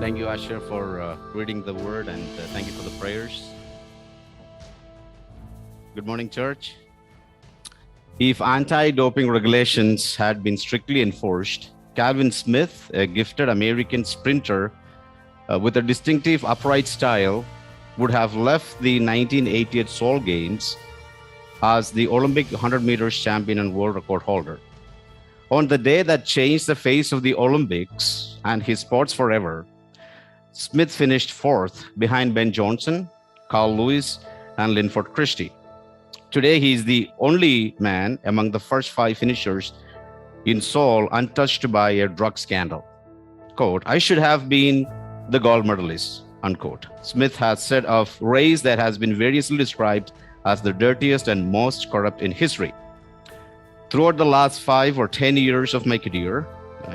Thank you, Asher, for reading the word, and thank you for the prayers. Good morning, church. If anti-doping regulations had been strictly enforced, Calvin Smith, a gifted American sprinter with a distinctive upright style, would have left the 1988 Seoul Games as the Olympic 100 meters champion and world record holder. On the day that changed the face of the Olympics and his sports forever, Smith finished fourth behind Ben Johnson, Carl Lewis, and Linford Christie. Today, he is the only man among the first five finishers in Seoul untouched by a drug scandal. Quote, "I should have been the gold medalist," unquote. Smith has said of race that has been variously described as the dirtiest and most corrupt in history. Throughout the last 5 or 10 years of my career,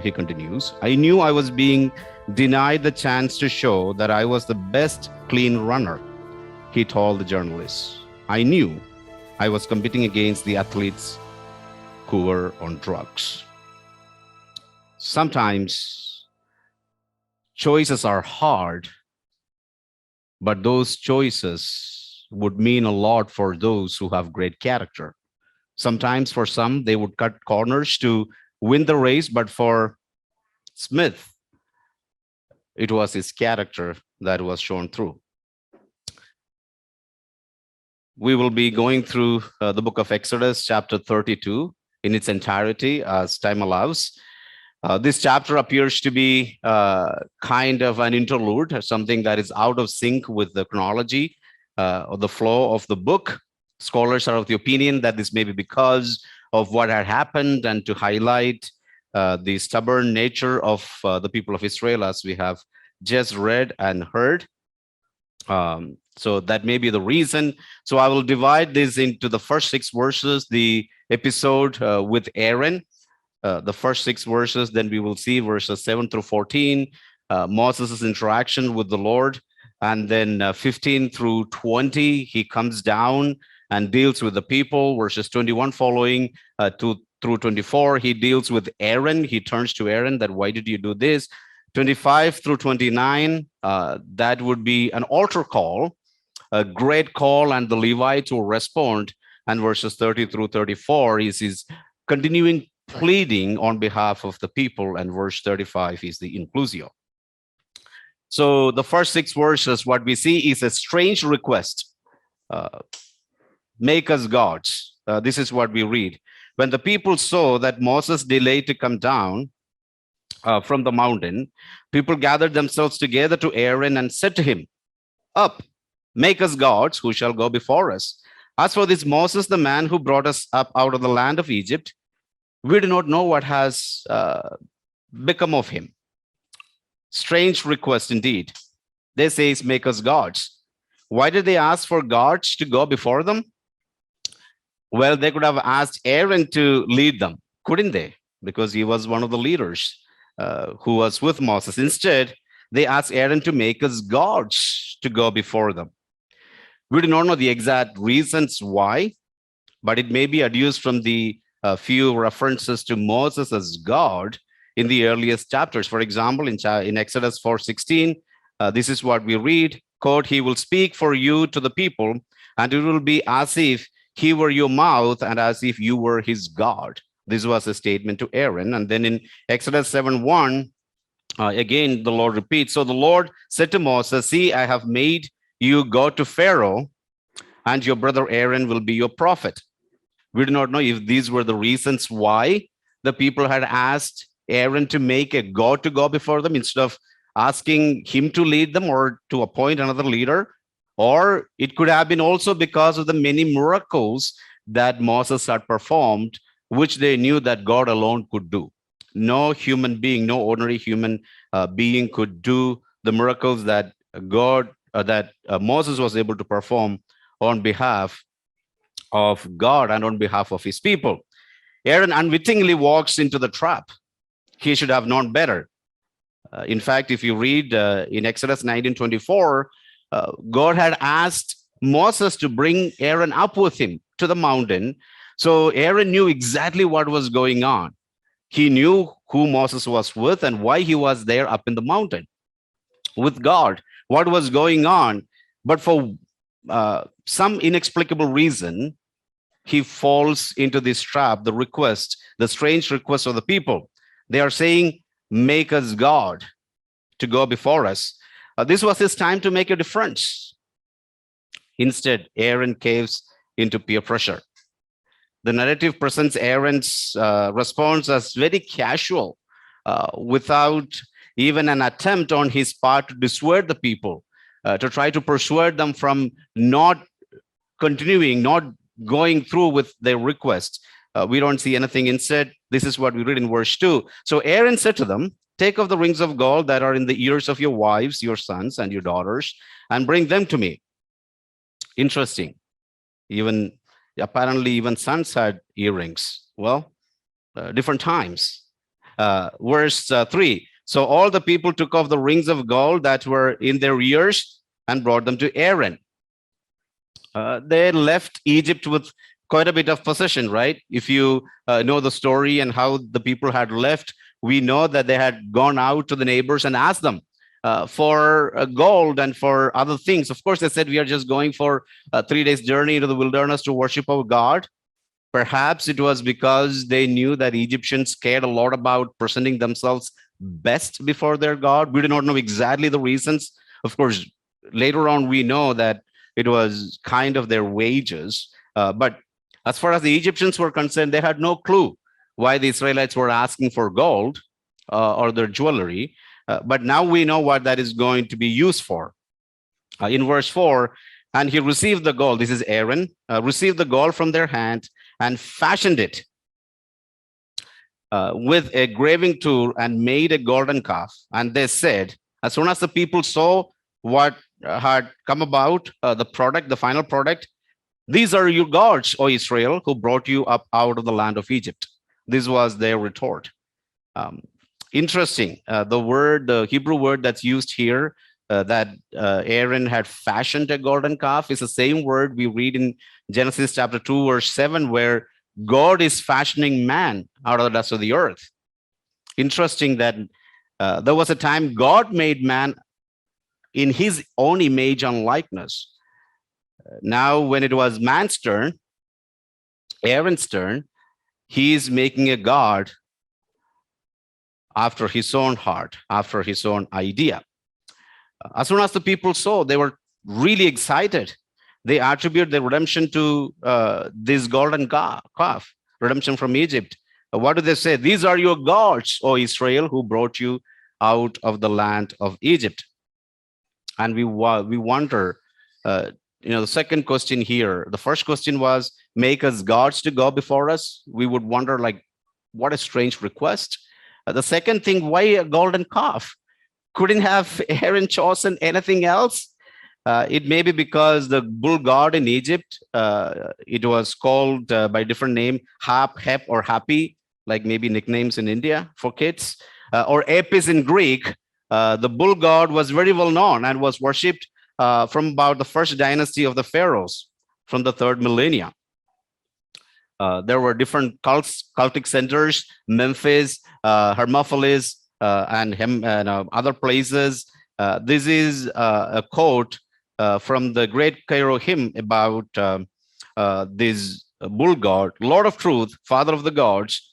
he continues, I knew I was being denied the chance to show that I was the best clean runner, he told the journalists. I knew I was competing against the athletes who were on drugs. Sometimes choices are hard, but those choices would mean a lot for those who have great character. Sometimes for some, they would cut corners to win the race, but for Smith, it was his character that was shown through. We will be going through the book of Exodus, chapter 32, in its entirety as time allows. This chapter appears to be kind of an interlude, something that is out of sync with the chronology or the flow of the book. Scholars are of the opinion that this may be because of what had happened and to highlight the stubborn nature of the people of Israel, as we have just read and heard. So that may be the reason. So I will divide this into the first 6 verses, the episode with Aaron, the first 6 verses. Then we will see verses 7 through 14, Moses' interaction with the Lord. And then 15 through 20, he comes down and deals with the people. Verses 21 following through 24, he deals with Aaron. He turns to Aaron that, why did you do this? 25 through 29, that would be an altar call, a great call, and the Levites will respond. And verses 30 through 34 is his continuing pleading on behalf of the people. And verse 35 is the inclusio. So the first 6 verses, what we see is a strange request. Make us gods. This is what we read. When the people saw that Moses delayed to come down from the mountain, people gathered themselves together to Aaron and said to him, up, make us gods who shall go before us. As for this Moses, the man who brought us up out of the land of Egypt, we do not know what has become of him. Strange request indeed. They say, make us gods. Why did they ask for gods to go before them? Well, they could have asked Aaron to lead them, couldn't they? Because he was one of the leaders who was with Moses. Instead, they asked Aaron to make us gods to go before them. We do not know the exact reasons why, but it may be adduced from the few references to Moses as God in the earliest chapters. For example, in Exodus 4:16, this is what we read, quote, he will speak for you to the people, and it will be as if he were your mouth and as if you were his God. This was a statement to Aaron. And then in Exodus 7:1, again, the Lord repeats, so the Lord said to Moses, see, I have made you go to Pharaoh, and your brother Aaron will be your prophet. We do not know if these were the reasons why the people had asked Aaron to make a god to go before them instead of asking him to lead them or to appoint another leader. Or it could have been also because of the many miracles that Moses had performed, which they knew that God alone could do. No human being, no ordinary human being could do the miracles that Moses was able to perform on behalf of God and on behalf of his people. Aaron unwittingly walks into the trap. He should have known better. In fact, if you read in Exodus 19:24, God had asked Moses to bring Aaron up with him to the mountain. So Aaron knew exactly what was going on. He knew who Moses was with and why he was there up in the mountain. with God, what was going on. But for some inexplicable reason, he falls into this trap, the request, the strange request of the people. They are saying, make us God to go before us. This was his time to make a difference. Instead, Aaron caves into peer pressure. The narrative presents Aaron's response as very casual, without even an attempt on his part to dissuade the people, to try to persuade them from not continuing, not going through with their request. We don't see anything. Instead, this is what we read in verse 2. So Aaron said to them, take of the rings of gold that are in the ears of your wives, your sons, and your daughters, and bring them to me. Interesting. Even apparently, even sons had earrings. Well, different times. Verse 3. So all the people took off the rings of gold that were in their ears and brought them to Aaron. They left Egypt with quite a bit of possession, right? If you know the story and how the people had left, we know that they had gone out to the neighbors and asked them for gold and for other things. Of course, they said, we are just going for a 3 days journey into the wilderness to worship our God. Perhaps it was because they knew that Egyptians cared a lot about presenting themselves best before their God. We do not know exactly the reasons. Of course, later on, we know that it was kind of their wages. But as far as the Egyptians were concerned, they had no clue why the Israelites were asking for gold or their jewelry. But now we know what that is going to be used for. In verse 4, and he received the gold. This is Aaron, received the gold from their hand and fashioned it with a graving tool and made a golden calf. And they said, as soon as the people saw what had come about, the product, the final product, these are your gods, O Israel, who brought you up out of the land of Egypt. This was their retort. Interesting. The Hebrew word that's used here, that Aaron had fashioned a golden calf, is the same word we read in Genesis chapter 2, verse 7, where God is fashioning man out of the dust of the earth. Interesting that there was a time God made man in his own image and likeness. Now, when it was man's turn, Aaron's turn, he is making a God after his own heart, after his own idea. As soon as the people saw, they were really excited. They attribute the redemption to this golden calf, redemption from Egypt. What do they say? These are your gods, O Israel, who brought you out of the land of Egypt. And we wonder, the second question here, the first question was, make us gods to go before us. We would wonder, like, what a strange request. The second thing, why a golden calf? Couldn't have Aaron chosen anything else? It may be because the bull god in Egypt, it was called by different name, Hap, Hep, or Happy, like maybe nicknames in India for kids, or Apis in Greek. The bull god was very well known and was worshipped from about the first dynasty of the pharaohs, from the 3rd millennia. There were different cultic centers, Memphis, Hermopolis, and other places. This is a quote from the great Cairo hymn about this bull god, Lord of truth, father of the gods,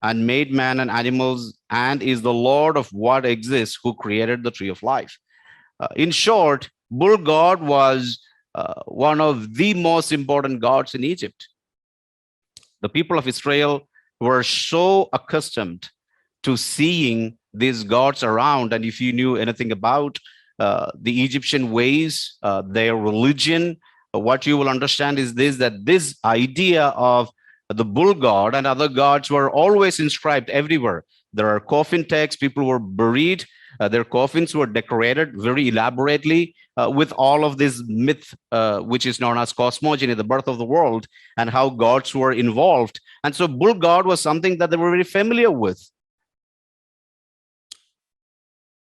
and made man and animals, and is the Lord of what exists, who created the tree of life. In short, bull god was one of the most important gods in Egypt. The people of Israel were so accustomed to seeing these gods around. And if you knew anything about the Egyptian ways, their religion, what you will understand is this, that this idea of the bull god and other gods were always inscribed everywhere. There are coffin texts, people were buried, their coffins were decorated very elaborately with all of this myth, which is known as cosmogony, the birth of the world, and how gods were involved. And so bull god was something that they were very familiar with.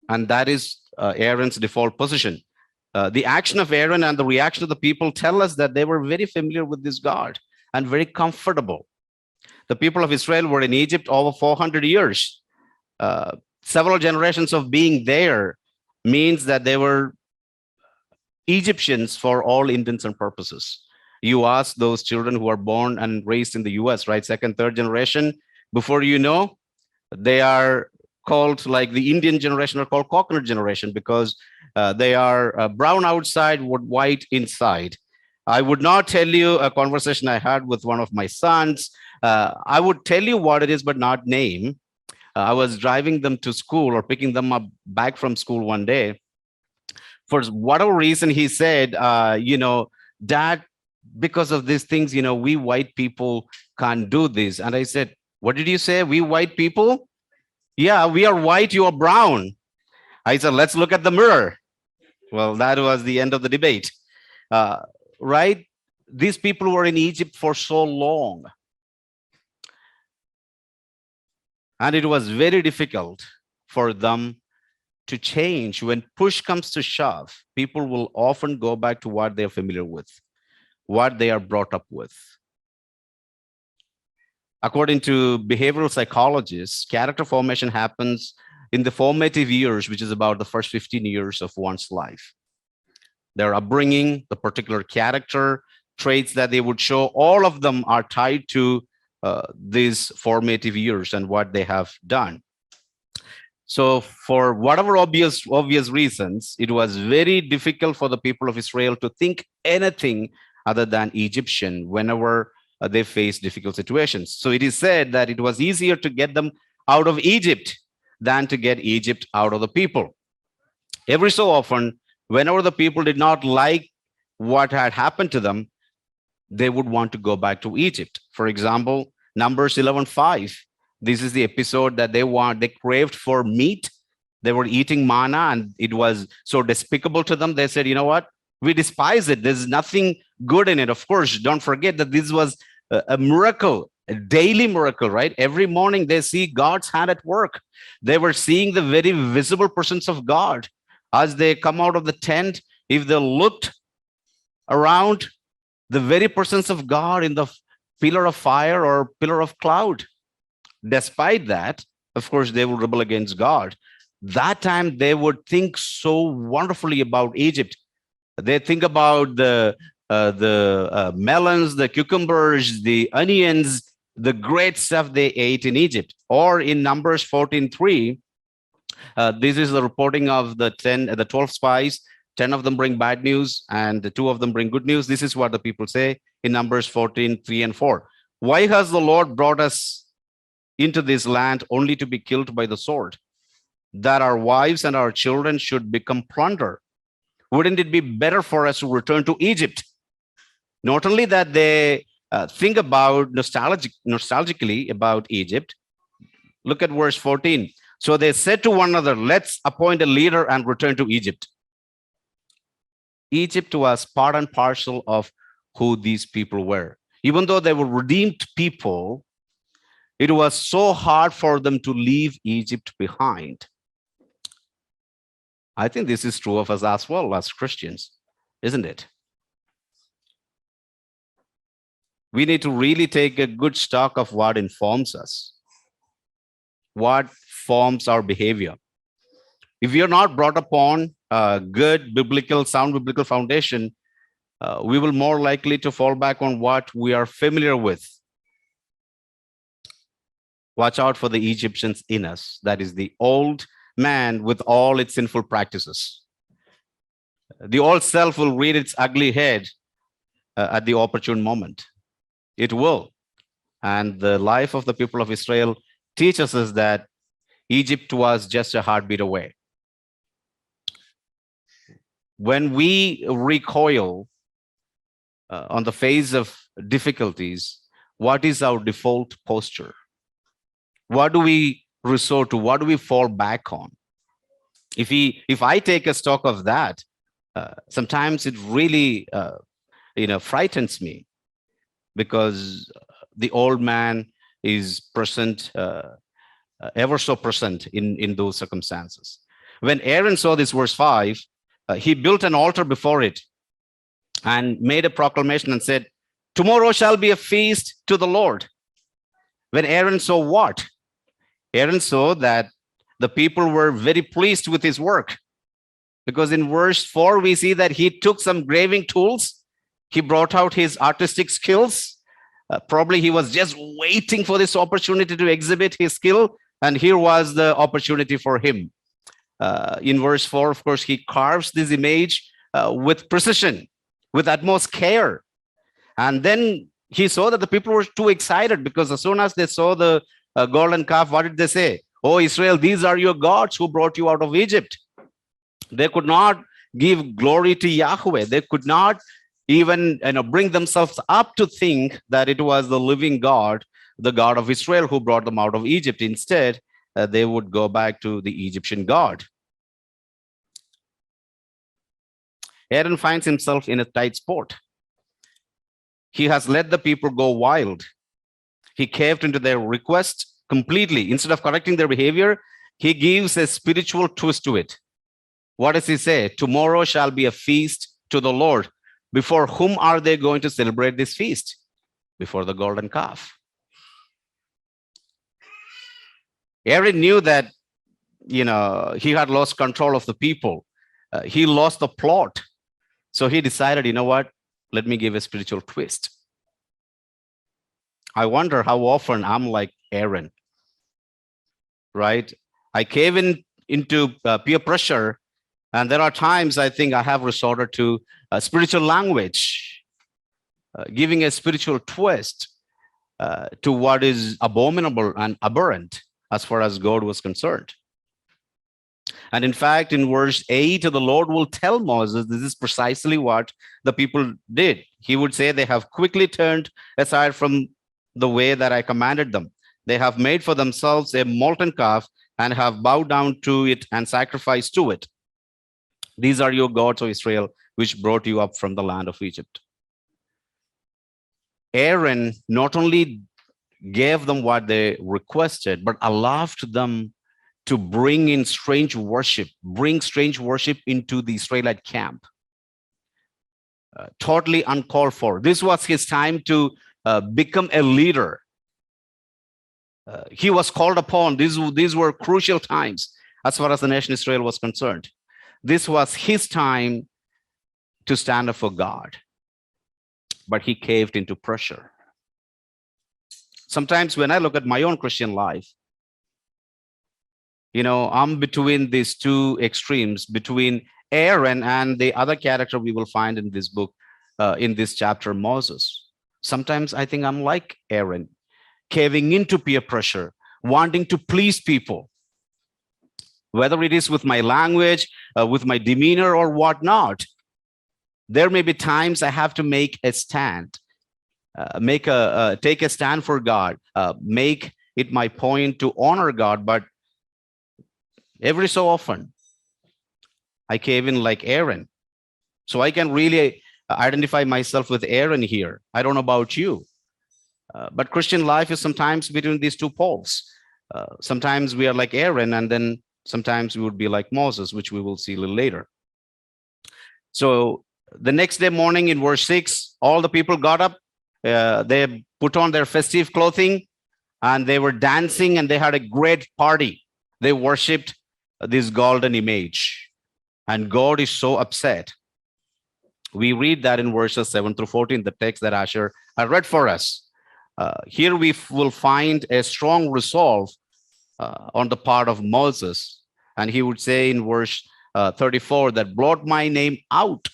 And that is Aaron's default position. The action of Aaron and the reaction of the people tell us that they were very familiar with this God and very comfortable. The people of Israel were in Egypt over 400 years, several generations of being there. means that they were Egyptians for all intents and purposes. You ask those children who are born and raised in the US, right? Second, third generation, before you know, they are called, like the Indian generation are called coconut generation, because they are brown outside, white inside. I would not tell you a conversation I had with one of my sons. I would tell you what it is, but not name. I was driving them to school or picking them up back from school one day. For whatever reason, he said, Dad, because of these things, we white people can't do this. And I said, what did you say? We white people? Yeah, we are white, you are brown. I said, let's look at the mirror. Well, that was the end of the debate. Uh, right? These people were in Egypt for so long. And it was very difficult for them to change. When push comes to shove, people will often go back to what they're familiar with, what they are brought up with. According to behavioral psychologists, character formation happens in the formative years, which is about the first 15 years of one's life. Their upbringing, the particular character traits that they would show, all of them are tied to these formative years and what they have done. So for whatever obvious reasons, it was very difficult for the people of Israel to think anything other than Egyptian whenever they faced difficult situations. So it is said that it was easier to get them out of Egypt than to get Egypt out of the people. Every so often, whenever the people did not like what had happened to them, they would want to go back to Egypt. For example, Numbers 11:5. This is the episode that they craved for meat. They were eating manna and it was so despicable to them. They said, you know what? We despise it. There's nothing good in it. Of course, don't forget that this was a miracle, a daily miracle, right? Every morning they see God's hand at work. They were seeing the very visible presence of God. As they come out of the tent, if they looked around, the very presence of God in the pillar of fire or pillar of cloud. Despite that, of course, they will rebel against God. That time they would think so wonderfully about Egypt. They think about the melons, the cucumbers, the onions, the great stuff they ate in Egypt. Or in Numbers 14:3, this is the reporting of the 12 spies. 10 of them bring bad news and the 2 of them bring good news. This is what the people say in Numbers 14:3 and 4. Why has the Lord brought us into this land only to be killed by the sword, that our wives and our children should become plunder? Wouldn't it be better for us to return to Egypt? Not only that they think about nostalgically about Egypt. Look at verse 14. So they said to one another, let's appoint a leader and return to Egypt. Egypt was part and parcel of who these people were. Even though they were redeemed people, it was so hard for them to leave Egypt behind. I think this is true of us as well as Christians, isn't it? We need to really take a good stock of what informs us, what forms our behavior. If we are not brought upon a good sound biblical foundation, we will more likely to fall back on what we are familiar with. Watch out for the Egyptians in us. That is the old man with all its sinful practices. The old self will rear its ugly head at the opportune moment. It will. And the life of the people of Israel teaches us that Egypt was just a heartbeat away. When we recoil on the face of difficulties, what is our default posture? What do we resort to? What do we fall back on? If I take a stock of that, sometimes it really frightens me, because the old man is present, ever so present in those circumstances. When Aaron saw this, verse 5, he built an altar before it and made a proclamation and said, tomorrow shall be a feast to the Lord. When Aaron saw what? Aaron saw that the people were very pleased with his work. Because in verse 4, we see that he took some graving tools. He brought out his artistic skills. Probably he was just waiting for this opportunity to exhibit his skill. And here was the opportunity for him. In verse 4, of course, he carves this image with precision, with utmost care. And then he saw that the people were too excited, because as soon as they saw the golden calf, what did they say? Oh, Israel, these are your gods who brought you out of Egypt. They could not give glory to Yahweh. They could not even bring themselves up to think that it was the living God, the God of Israel, who brought them out of Egypt. Instead, they would go back to the Egyptian God. Aaron finds himself in a tight spot. He has let the people go wild. He caved into their request completely. Instead of correcting their behavior, he gives a spiritual twist to it. What does he say? Tomorrow shall be a feast to the Lord. Before whom are they going to celebrate this feast? Before the golden calf. Aaron knew that, he had lost control of the people. He lost the plot. So he decided, you know what? Let me give a spiritual twist. I wonder how often I'm like Aaron, right? I cave into peer pressure. And there are times I think I have resorted to spiritual language, giving a spiritual twist to what is abominable and aberrant as far as God was concerned. And in fact, in verse 8, the Lord will tell Moses, this is precisely what the people did. He would say, they have quickly turned aside from the way that I commanded them. They have made for themselves a molten calf and have bowed down to it and sacrificed to it. These are your gods, O Israel, which brought you up from the land of Egypt. Aaron not only gave them what they requested, but allowed them to bring in strange worship into the Israelite camp. Totally uncalled for. This was his time to become a leader. He was called upon. These were crucial times as far as the nation Israel was concerned. This was his time to stand up for God. But he caved into pressure. Sometimes when I look at my own Christian life, I'm between these two extremes, between Aaron and the other character we will find in this book, in this chapter, Moses. Sometimes I think I'm like Aaron, caving into peer pressure, wanting to please people, whether it is with my language, with my demeanor or whatnot. There may be times I have to make a stand, take a stand for God, make it my point to honor God, but every so often, I cave in like Aaron. So I can really identify myself with Aaron here. I don't know about you. But Christian life is sometimes between these two poles. Sometimes we are like Aaron, and then sometimes we would be like Moses, which we will see a little later. So the next day morning in verse 6, all the people got up. They put on their festive clothing, and they were dancing, and they had a great party. They worshipped this golden image, and God is so upset. We read that in verses 7 through 14, the text that Asher read for us. Here we will find a strong resolve on the part of Moses, and he would say in verse 34 that blot my name out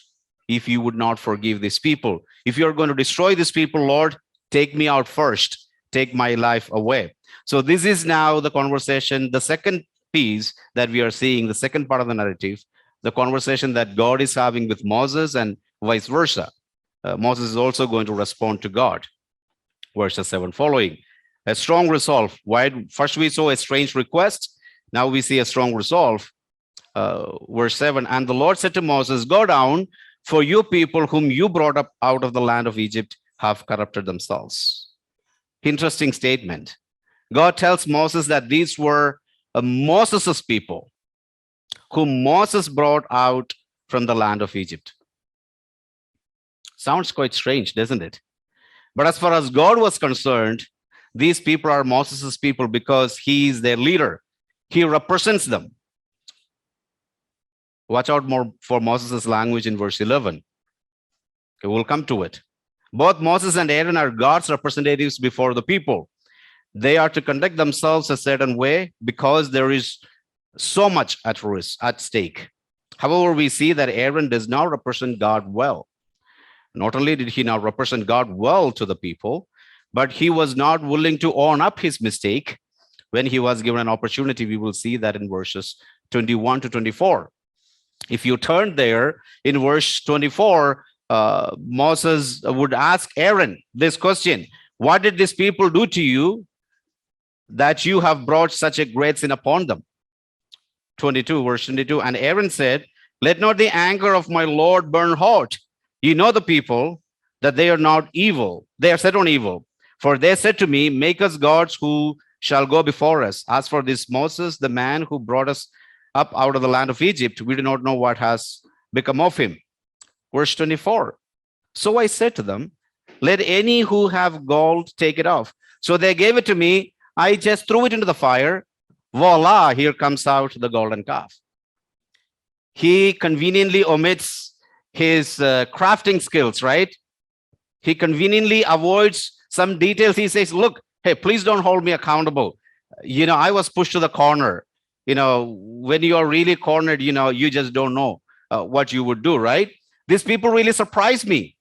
if you would not forgive these people. If you're going to destroy these people, Lord, take me out first, take my life away. So this is now the conversation, the second piece that we are seeing, the second part of the narrative, the conversation that God is having with Moses and vice versa. Moses is also going to respond to God. Verses 7 following. A strong resolve. First we saw a strange request. Now we see a strong resolve. Verse 7, and the Lord said to Moses, go down, for you people whom you brought up out of the land of Egypt have corrupted themselves. Interesting statement. God tells Moses that these were Moses' people whom Moses brought out from the land of Egypt. Sounds quite strange, doesn't it? But as far as God was concerned, these people are Moses' people because he is their leader. He represents them. Watch out more for Moses' language in verse 11. Okay, we'll come to it. Both Moses and Aaron are God's representatives before the people. They are to conduct themselves a certain way because there is so much at risk, at stake. However, we see that Aaron does not represent God well. Not only did he not represent God well to the people, but he was not willing to own up his mistake when he was given an opportunity. We will see that in verses 21 to 24. If you turn there in verse 24, Moses would ask Aaron this question: what did these people do to you that you have brought such a great sin upon them? 22, verse 22. And Aaron said, let not the anger of my Lord burn hot. You know the people, that they are not evil. They are set on evil. For they said to me, make us gods who shall go before us. As for this Moses, the man who brought us up out of the land of Egypt, we do not know what has become of him. Verse 24. So I said to them, let any who have gold take it off. So they gave it to me. I just threw it into the fire. Voila, here comes out the golden calf. He conveniently omits his crafting skills, right? He conveniently avoids some details. He says, look, hey, please don't hold me accountable. I was pushed to the corner. When you are really cornered, you just don't know what you would do, right? These people really surprised me.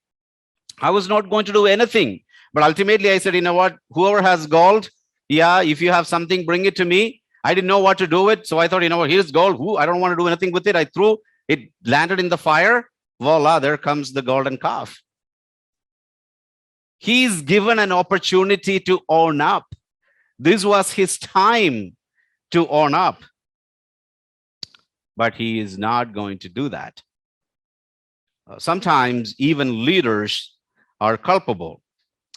I was not going to do anything. But ultimately, I said, you know what? Whoever has gold, yeah, if you have something, bring it to me. I didn't know what to do with. So I thought, here's gold. I don't want to do anything with it. I threw it, landed in the fire. Voila, there comes the golden calf. He's given an opportunity to own up. This was his time to own up. But he is not going to do that. Sometimes even leaders are culpable.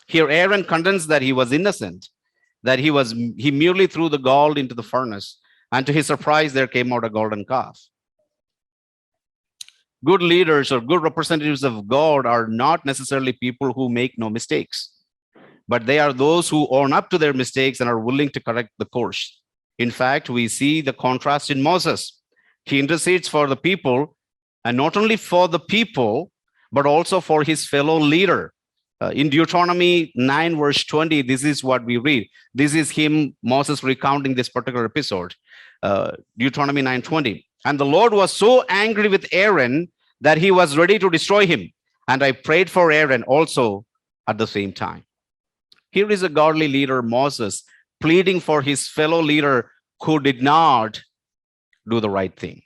Here, Aaron contends that he was innocent, that he merely threw the gold into the furnace, and to his surprise, there came out a golden calf. Good leaders or good representatives of God are not necessarily people who make no mistakes, but they are those who own up to their mistakes and are willing to correct the course. In fact, we see the contrast in Moses. He intercedes for the people, and not only for the people, but also for his fellow leader. In Deuteronomy 9, verse 20, this is what we read. This is Moses recounting this particular episode. Deuteronomy 9:20. And the Lord was so angry with Aaron that he was ready to destroy him. And I prayed for Aaron also at the same time. Here is a godly leader, Moses, pleading for his fellow leader who did not do the right thing.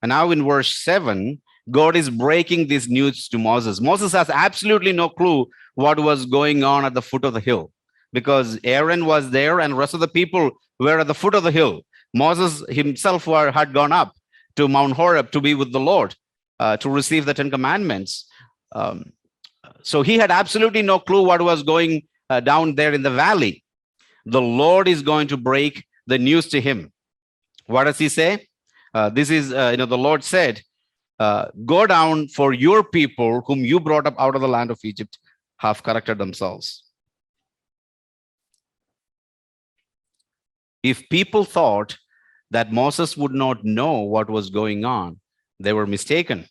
And now in verse 7, God is breaking this news to Moses. Moses has absolutely no clue what was going on at the foot of the hill, because Aaron was there and the rest of the people were at the foot of the hill. Moses himself had gone up to Mount Horeb to be with the Lord, to receive the 10 Commandments. So he had absolutely no clue what was going down there in the valley. The Lord is going to break the news to him. What does he say? The Lord said, go down, for your people whom you brought up out of the land of Egypt have corrected themselves. If people thought that Moses would not know what was going on, they were mistaken.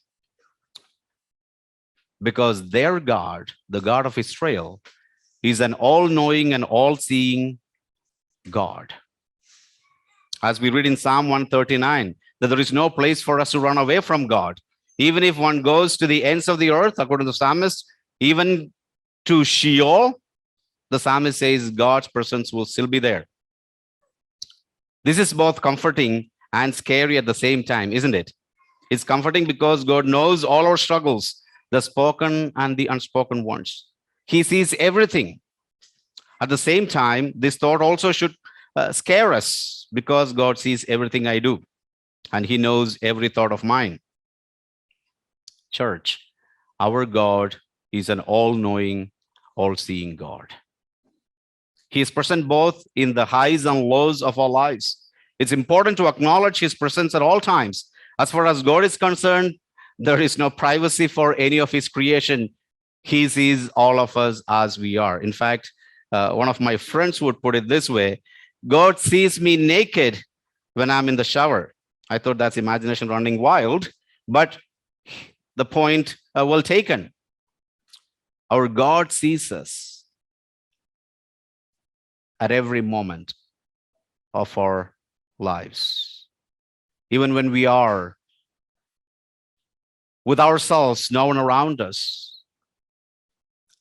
Because their God, the God of Israel, is an all-knowing and all-seeing God. As we read in Psalm 139, that there is no place for us to run away from God. Even if one goes to the ends of the earth, according to the psalmist, even to Sheol, the psalmist says God's presence will still be there. This is both comforting and scary at the same time, isn't it? It's comforting because God knows all our struggles, the spoken and the unspoken ones. He sees everything. At the same time, this thought also should scare us, because God sees everything I do, and he knows every thought of mine. Church, our God is an all-knowing, all-seeing God. He is present both in the highs and lows of our lives. It's important to acknowledge his presence at all times. As far as God is concerned, there is no privacy for any of his creation. He sees all of us as we are. In fact, one of my friends would put it this way: God sees me naked, when I'm in the shower. I thought that's imagination running wild, but the point well taken. Our God sees us at every moment of our lives. Even when we are with ourselves, no one around us,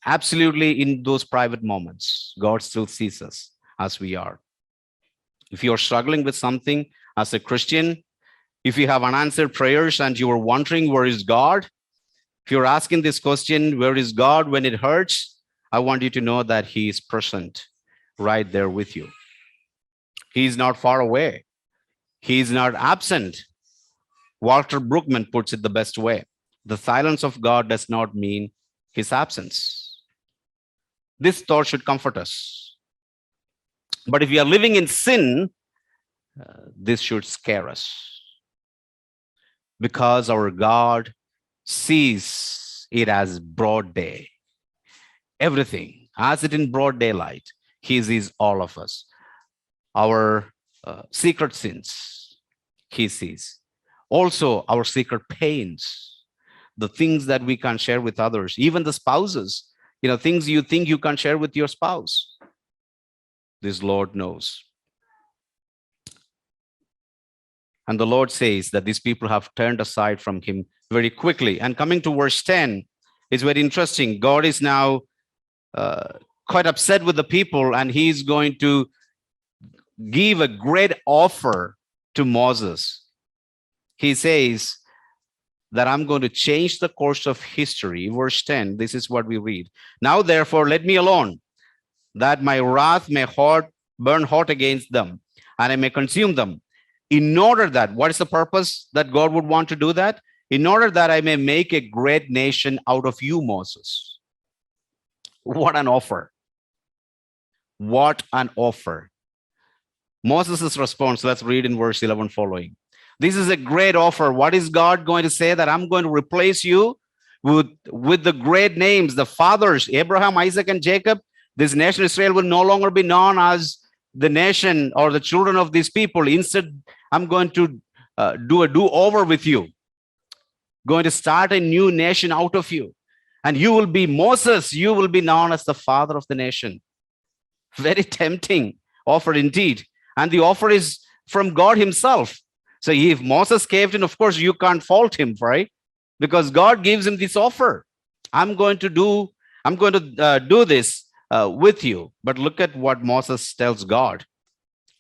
absolutely in those private moments, God still sees us as we are. If you're struggling with something as a Christian, if you have unanswered prayers and you are wondering, where is God? If you're asking this question, where is God when it hurts? I want you to know that He is present right there with you. He is not far away. He is not absent. Walter Brueggemann puts it the best way. The silence of God does not mean His absence. This thought should comfort us. But if we are living in sin, this should scare us, because our God sees it as broad day. Everything, as it in broad daylight, He sees all of us. Our secret sins, He sees. Also, our secret pains, the things that we can't share with others, even the spouses, things you think you can't share with your spouse. This Lord knows. And the Lord says that these people have turned aside from Him very quickly. And coming to verse 10 is very interesting. God is now quite upset with the people, and He's going to give a great offer to Moses. He says that I'm going to change the course of history. Verse 10, this is what we read. Now, therefore, let me alone, that my wrath may burn hot against them, and I may consume them. In order that, what is the purpose that God would want to do that? In order that I may make a great nation out of you, Moses. What an offer. What an offer. Moses' response, let's read in verse 11 following. This is a great offer. What is God going to say? That I'm going to replace you with the great names, the fathers, Abraham, Isaac, and Jacob. This nation Israel will no longer be known as the nation or the children of these people. Instead, I'm going to do a do-over with you. Going to start a new nation out of you. And you will be Moses. You will be known as the father of the nation. Very tempting offer indeed. And the offer is from God Himself. So if Moses caved in, of course, you can't fault him, right? Because God gives him this offer. I'm going to do this with you. But look at what Moses tells God.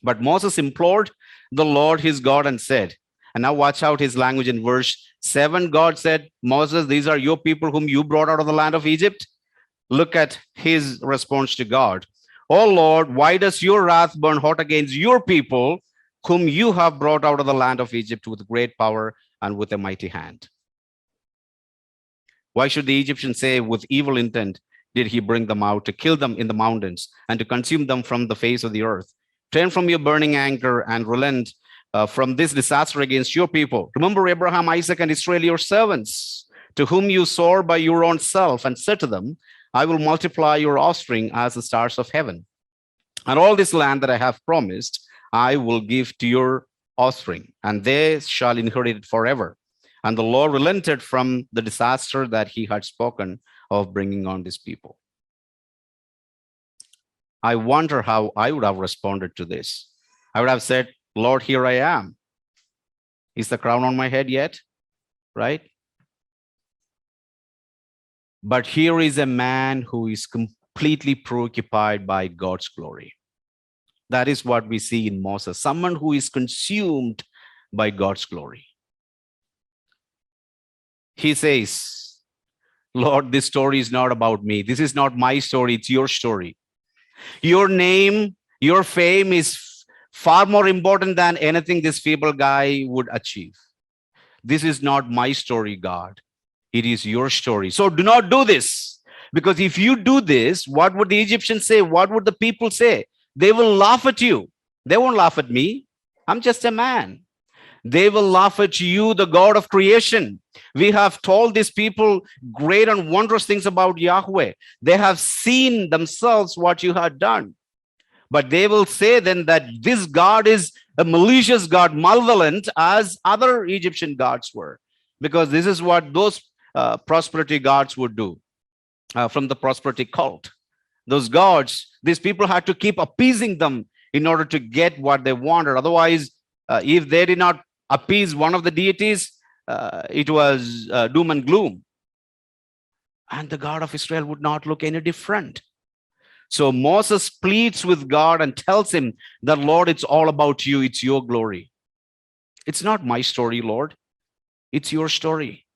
But Moses implored the Lord his God and said, and now watch out his language in verse 7. God said, Moses, these are your people whom you brought out of the land of Egypt. Look at his response to God. Oh Lord, why does your wrath burn hot against your people whom you have brought out of the land of Egypt with great power and with a mighty hand? Why should the Egyptians say, with evil intent did he bring them out, to kill them in the mountains and to consume them from the face of the earth? Turn from your burning anger and relent from this disaster against your people. Remember Abraham, Isaac, and Israel, your servants, to whom you swore by your own self, and said to them, I will multiply your offspring as the stars of heaven. And all this land that I have promised, I will give to your offspring, and they shall inherit it forever. And the Lord relented from the disaster that he had spoken of bringing on this people. I wonder how I would have responded to this. I would have said, Lord, here I am. Is the crown on my head yet? Right? But here is a man who is completely preoccupied by God's glory. That is what we see in Moses, someone who is consumed by God's glory. He says, Lord, this story is not about me. This is not my story. It's your story. Your name, your fame is far more important than anything this feeble guy would achieve. This is not my story, God. It is your story. So do not do this. Because if you do this, what would the Egyptians say? What would the people say? They will laugh at you. They won't laugh at me. I'm just a man. They will laugh at you, the God of creation. We have told these people great and wondrous things about Yahweh. They have seen themselves what you had done. But they will say then that this God is a malicious god, malevolent as other Egyptian gods were, because this is what those prosperity gods would do from the prosperity cult. Those gods, these people had to keep appeasing them in order to get what they wanted. Otherwise, if they did not appease one of the deities, it was doom and gloom. And the God of Israel would not look any different. So Moses pleads with God and tells him that, Lord, it's all about you. It's your glory. It's not my story, Lord. It's your story.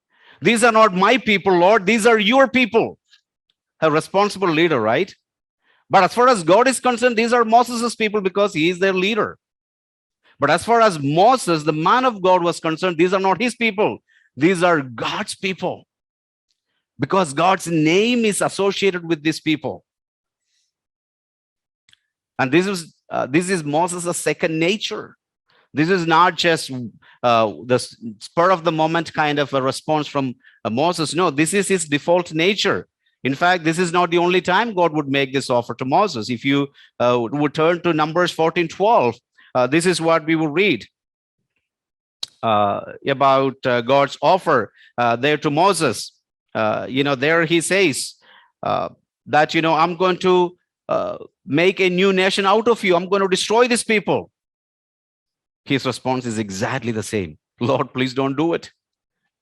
These are not my people, Lord. These are your people. A responsible leader, right? But as far as God is concerned, these are Moses' people because he is their leader. But as far as Moses, the man of God, was concerned, these are not his people. These are God's people. Because God's name is associated with these people. And this is Moses' second nature. This is not just the spur of the moment kind of a response from Moses. No, this is his default nature. In fact, this is not the only time God would make this offer to Moses. If you would turn to Numbers 14:12, this is what we will read about God's offer there to Moses. There he says that, I'm going to make a new nation out of you. I'm going to destroy these people. His response is exactly the same. Lord, please don't do it,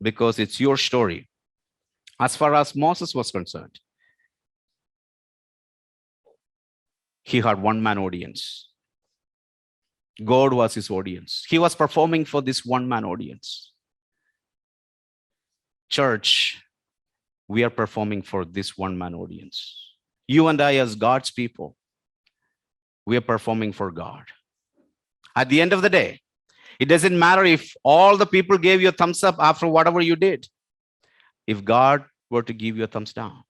because it's your story. As far as Moses was concerned, he had one-man audience. God was his audience. He was performing for this one-man audience. Church, we are performing for this one-man audience. You and I, as God's people, we are performing for God. At the end of the day, it doesn't matter if all the people gave you a thumbs up after whatever you did, if God were to give you a thumbs down.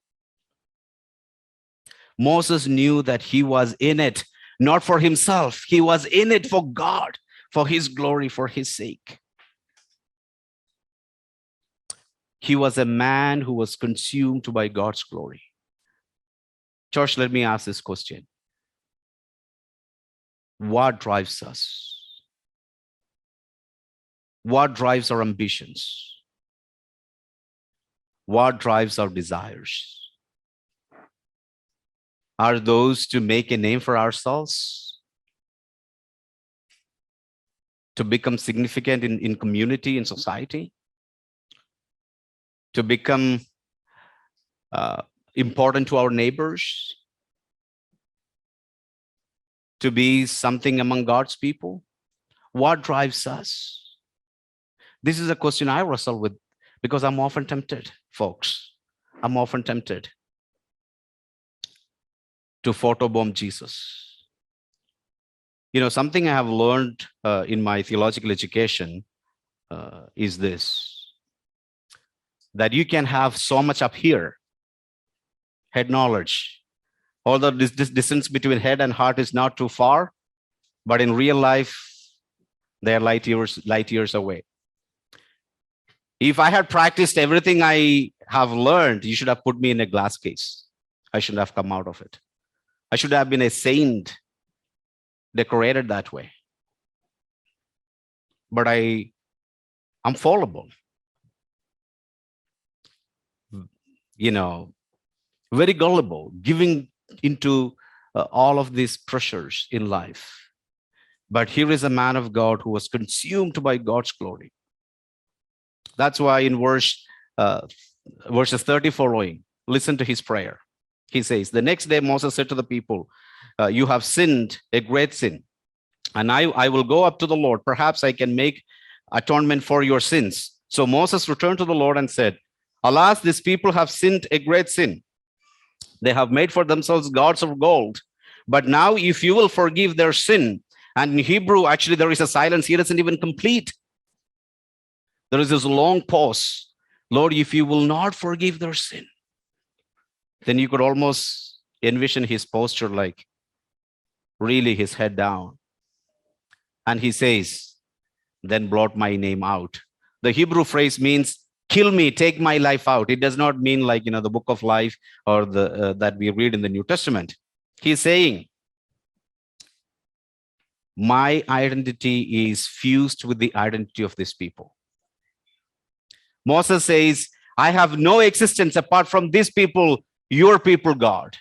Moses knew that he was in it, not for himself. He was in it for God, for his glory, for his sake. He was a man who was consumed by God's glory. Church, let me ask this question. What drives us? What drives our ambitions? What drives our desires? Are those to make a name for ourselves? To become significant in community, in society? To become important to our neighbors? To be something among God's people? What drives us? This is a question I wrestle with, because I'm often tempted, folks. I'm often tempted to photobomb Jesus. Something I have learned in my theological education is this, that you can have so much up here, head knowledge, although this distance between head and heart is not too far, but in real life, they are light years away. If I had practiced everything I have learned, you should have put me in a glass case. I shouldn't have come out of it. I should have been a saint, decorated that way. But I'm fallible. Very gullible, giving into all of these pressures in life. But here is a man of God who was consumed by God's glory. That's why in verses 30 following, listen to his prayer. He says, the next day Moses said to the people, you have sinned a great sin, and I will go up to the Lord. Perhaps I can make atonement for your sins. So Moses returned to the Lord and said, alas, these people have sinned a great sin. They have made for themselves gods of gold. But now if you will forgive their sin, and in Hebrew, actually, there is a silence. He doesn't even complete. There is this long pause. Lord, if you will not forgive their sin, then you could almost envision his posture, like really his head down. And he says, then blot my name out. The Hebrew phrase means kill me, take my life out. It does not mean like, the book of life or the that we read in the New Testament. He's saying, My identity is fused with the identity of these people. Moses says, I have no existence apart from these people, your people, God.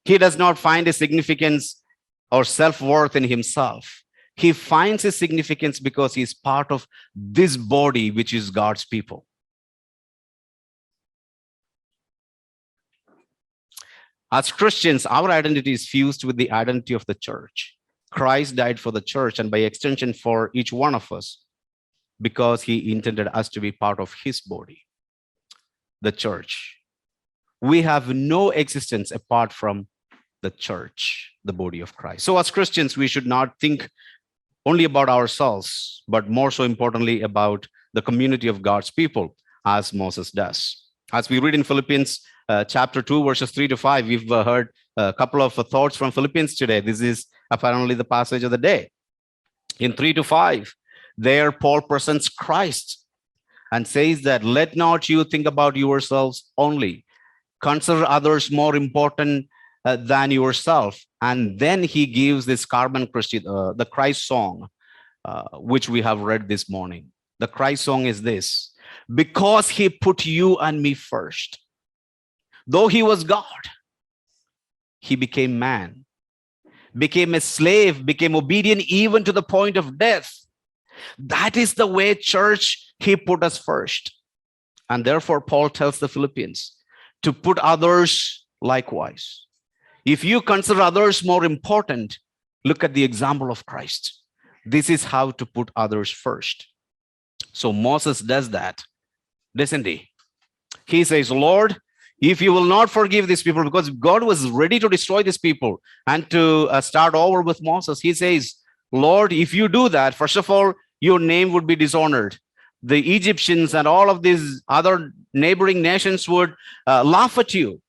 He does not find a significance or self-worth in himself. He finds his significance because he is part of this body, which is God's people. As Christians, our identity is fused with the identity of the church. Christ died for the church and by extension for each one of us because he intended us to be part of his body, the church. We have no existence apart from the church, the body of Christ. So as Christians, we should not think only about ourselves, but more so importantly about the community of God's people, as Moses does. As we read in Philippians chapter 2, verses 3 to 5, we've heard a couple of thoughts from Philippians today. This is apparently the passage of the day. In 3 to 5, there Paul presents Christ and says that, let not you think about yourselves only. Consider others more important than yourself. And then he gives this Carmen Christi, the Christ song, which we have read this morning. The Christ song is this: because he put you and me first. Though he was God, he became man, became a slave, became obedient even to the point of death. That is the way, church, he put us first. And therefore, Paul tells the Philippians to put others likewise. If you consider others more important, look at the example of Christ. This is how to put others first. So Moses does that, doesn't he? He says, Lord, if you will not forgive these people, because God was ready to destroy these people and to start over with Moses, he says, Lord, if you do that, first of all, your name would be dishonored. The Egyptians and all of these other neighboring nations would laugh at you.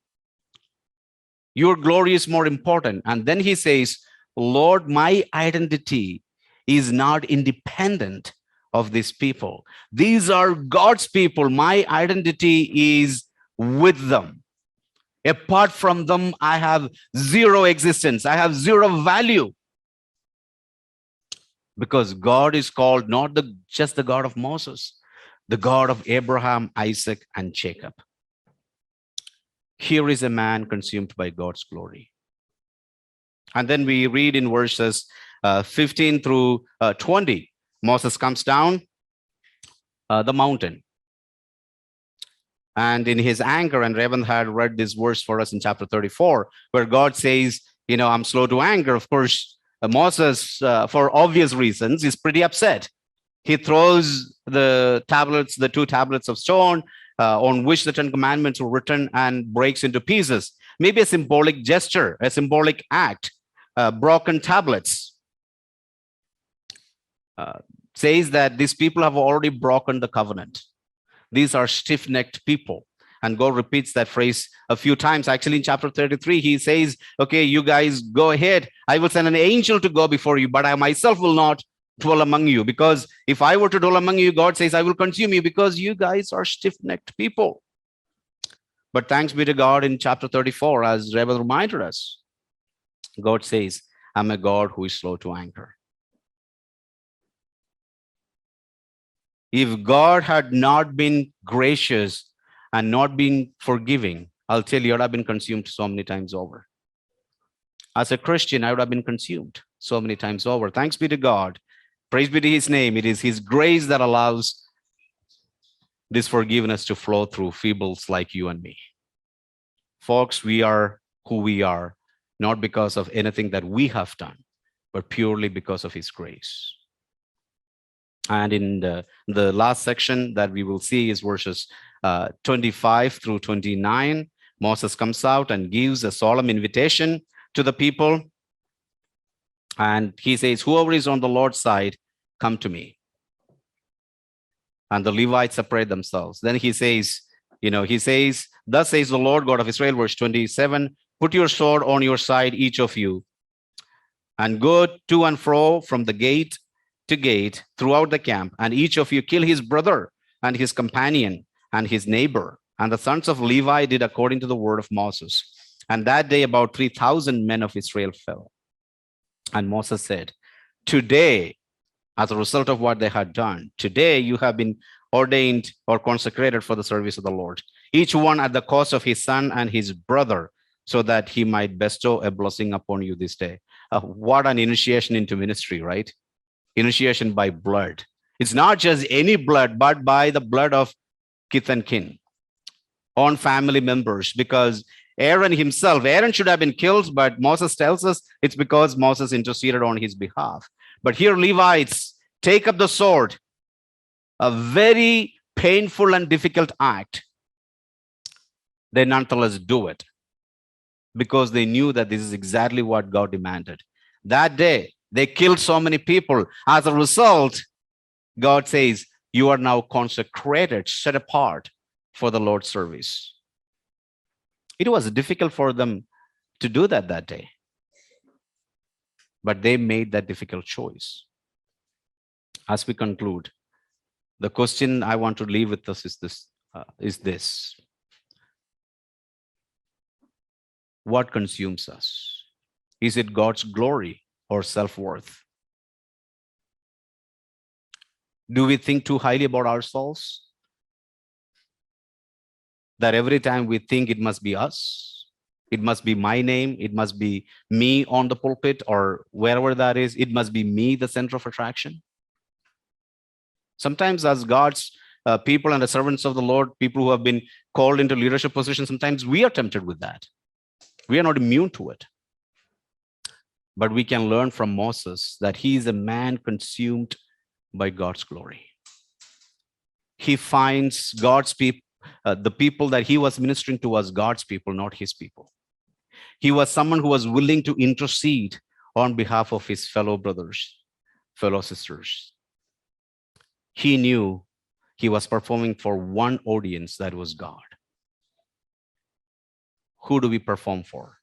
Your glory is more important. And then he says, Lord, my identity is not independent of these people. These are God's people. My identity is with them. Apart from them, I have zero existence. I have zero value. Because God is called not just the God of Moses, the God of Abraham, Isaac, and Jacob. Here is a man consumed by God's glory. And then we read in verses 15 through 20, Moses comes down the mountain. And in his anger, and Revan had read this verse for us in chapter 34, where God says, I'm slow to anger. Of course, Moses, for obvious reasons, is pretty upset. He throws the two tablets of stone on which the 10 commandments were written and breaks into pieces. Maybe a symbolic gesture, a symbolic act. Broken tablets says that these people have already broken the covenant. These are stiff-necked people. And God repeats that phrase a few times. Actually, in chapter 33, he says, okay, you guys go ahead. I will send an angel to go before you, but I myself will not dwell among you. Because if I were to dwell among you, God says, I will consume you because you guys are stiff-necked people. But thanks be to God, in chapter 34, as Rebel reminded us, God says, I'm a God who is slow to anger. If God had not been gracious and not been forgiving, I'll tell you, I would have been consumed so many times over. As a Christian, I would have been consumed so many times over. Thanks be to God. Praise be to his name. It is his grace that allows this forgiveness to flow through feebles like you and me. Folks, we are who we are, not because of anything that we have done, but purely because of his grace. And in the last section that we will see is verses 25 through 29. Moses comes out and gives a solemn invitation to the people. And he says, whoever is on the Lord's side, come to me. And the Levites separate themselves. Then he says, thus says the Lord God of Israel, verse 27, put your sword on your side, each of you, and go to and fro from the gate to gate throughout the camp, and each of you kill his brother and his companion and his neighbor. And the sons of Levi did according to the word of Moses. And that day about 3,000 men of Israel fell. And Moses said, Today, as a result of what they had done, today you have been ordained or consecrated for the service of the Lord, each one at the cost of his son and his brother, so that he might bestow a blessing upon you this day. What an initiation into ministry, right? Initiation by blood. It's not just any blood, but by the blood of kith and kin, on family members, because Aaron should have been killed, but Moses tells us it's because Moses interceded on his behalf. But here, Levites take up the sword, a very painful and difficult act. They nonetheless do it because they knew that this is exactly what God demanded. That day, they killed so many people. As a result, God says, you are now consecrated, set apart for the Lord's service. It was difficult for them to do that day, but they made that difficult choice. As we conclude, the question I want to leave with us is this: what consumes us? Is it God's glory or self-worth? Do we think too highly about ourselves, that every time we think it must be us, it must be my name, it must be me on the pulpit or wherever that is, it must be me the center of attraction? Sometimes as God's people and the servants of the Lord, people who have been called into leadership positions, sometimes we are tempted with that. We are not immune to it. But we can learn from Moses that he is a man consumed by God's glory. He finds God's people, the people that he was ministering to was God's people, not his people. He was someone who was willing to intercede on behalf of his fellow brothers, fellow sisters. He knew he was performing for one audience, that was God. Who do we perform for?